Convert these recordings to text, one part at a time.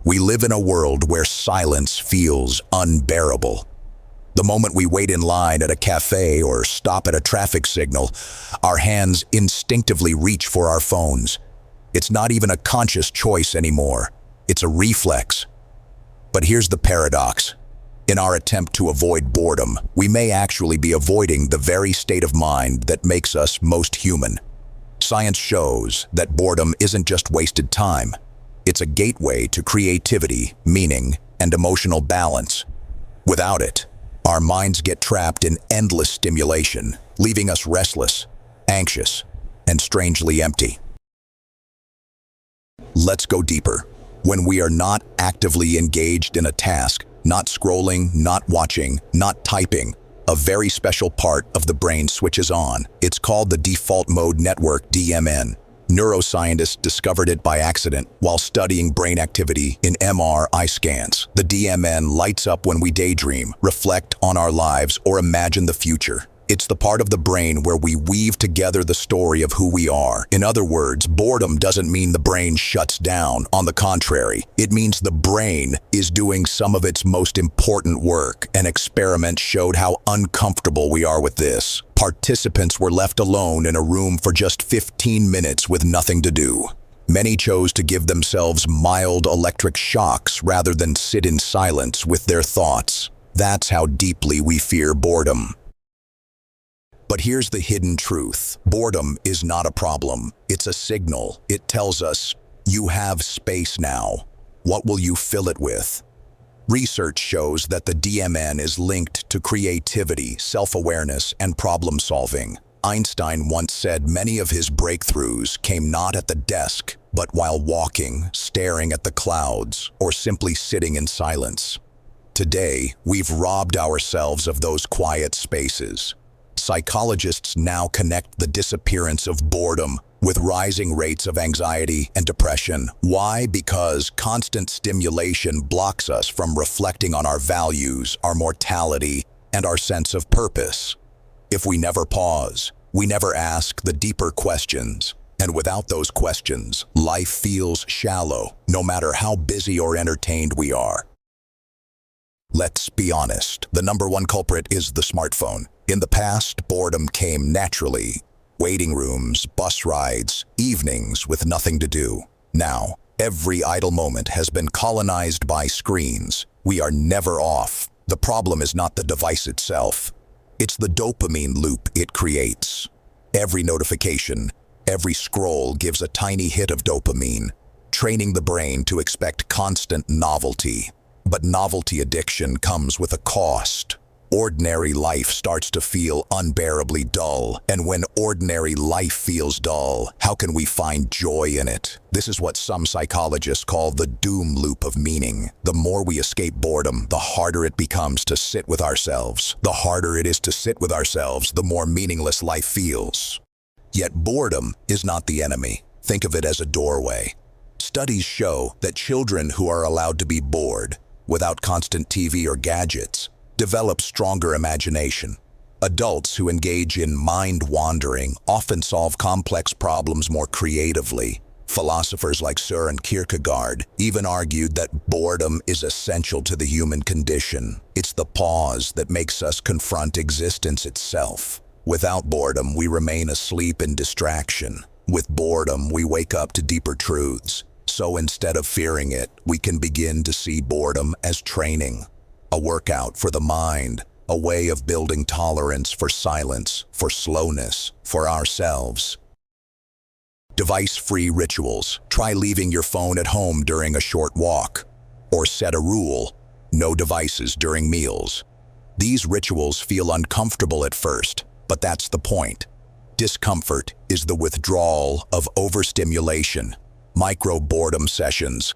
We live in a world where silence feels unbearable. The moment we wait in line at a cafe or stop at a traffic signal, our hands instinctively reach for our phones. It's not even a conscious choice anymore. It's a reflex. But here's the paradox. In our attempt to avoid boredom, we may actually be avoiding the very state of mind that makes us most human. Science shows that boredom isn't just wasted time. It's a gateway to creativity, meaning, and emotional balance. Without it, our minds get trapped in endless stimulation, leaving us restless, anxious, and strangely empty. Let's go deeper. When we are not actively engaged in a task, not scrolling, not watching, not typing, a very special part of the brain switches on. It's called the default mode network, DMN. Neuroscientists discovered it by accident while studying brain activity in MRI scans. The DMN lights up when we daydream, reflect on our lives, or imagine the future. It's the part of the brain where we weave together the story of who we are. In other words, boredom doesn't mean the brain shuts down. On the contrary, it means the brain is doing some of its most important work. An experiment showed how uncomfortable we are with this. Participants were left alone in a room for just 15 minutes with nothing to do. Many chose to give themselves mild electric shocks rather than sit in silence with their thoughts. That's how deeply we fear boredom. But here's the hidden truth. Boredom is not a problem. It's a signal. It tells us, you have space now. What will you fill it with? Research shows that the DMN is linked to creativity, self-awareness, and problem-solving. Einstein once said many of his breakthroughs came not at the desk, but while walking, staring at the clouds, or simply sitting in silence. Today, we've robbed ourselves of those quiet spaces. Psychologists now connect the disappearance of boredom with rising rates of anxiety and depression. Why? Because constant stimulation blocks us from reflecting on our values, our mortality, and our sense of purpose. If we never pause, we never ask the deeper questions. And without those questions, life feels shallow, no matter how busy or entertained we are. Let's be honest, the number one culprit is the smartphone. In the past, boredom came naturally. Waiting rooms, bus rides, evenings with nothing to do. Now, every idle moment has been colonized by screens. We are never off. The problem is not the device itself. It's the dopamine loop it creates. Every notification, every scroll gives a tiny hit of dopamine, training the brain to expect constant novelty. But novelty addiction comes with a cost. Ordinary life starts to feel unbearably dull. And when ordinary life feels dull, how can we find joy in it? This is what some psychologists call the doom loop of meaning. The more we escape boredom, the harder it becomes to sit with ourselves. The harder it is to sit with ourselves, the more meaningless life feels. Yet boredom is not the enemy. Think of it as a doorway. Studies show that children who are allowed to be bored, without constant TV or gadgets, develop stronger imagination. Adults who engage in mind-wandering often solve complex problems more creatively. Philosophers like Søren Kierkegaard even argued that boredom is essential to the human condition. It's the pause that makes us confront existence itself. Without boredom, we remain asleep in distraction. With boredom, we wake up to deeper truths. So instead of fearing it, we can begin to see boredom as training. A workout for the mind, a way of building tolerance for silence, for slowness, for ourselves. Device-free rituals. Try leaving your phone at home during a short walk. Or set a rule, no devices during meals. These rituals feel uncomfortable at first, but that's the point. Discomfort is the withdrawal of overstimulation. Micro-boredom sessions.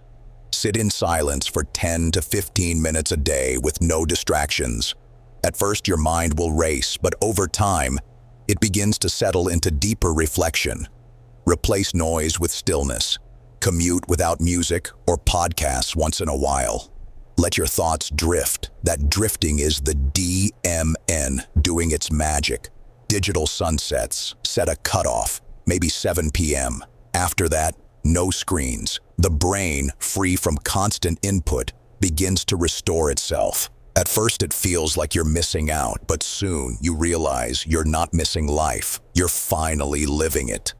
Sit in silence for 10 to 15 minutes a day with no distractions. At first, your mind will race, but over time, it begins to settle into deeper reflection. Replace noise with stillness. Commute without music or podcasts once in a while. Let your thoughts drift. That drifting is the DMN doing its magic. Digital sunsets. Set a cutoff, maybe 7 p.m. After that, no screens. The brain, free from constant input, begins to restore itself. At first it feels like you're missing out, but soon you realize you're not missing life. You're finally living it.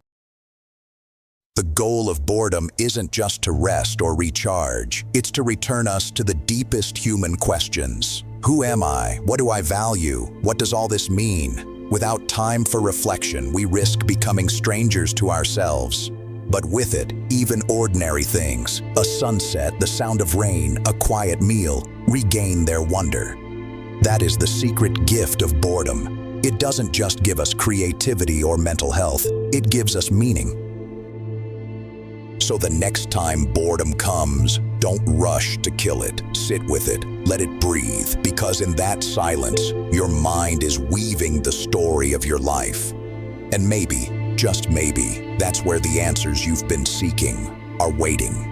The goal of boredom isn't just to rest or recharge. It's to return us to the deepest human questions. Who am I? What do I value? What does all this mean? Without time for reflection, we risk becoming strangers to ourselves. But with it, even ordinary things, a sunset, the sound of rain, a quiet meal, regain their wonder. That is the secret gift of boredom. It doesn't just give us creativity or mental health, it gives us meaning. So the next time boredom comes, don't rush to kill it. Sit with it, let it breathe, because in that silence, your mind is weaving the story of your life. And maybe, just maybe, that's where the answers you've been seeking are waiting.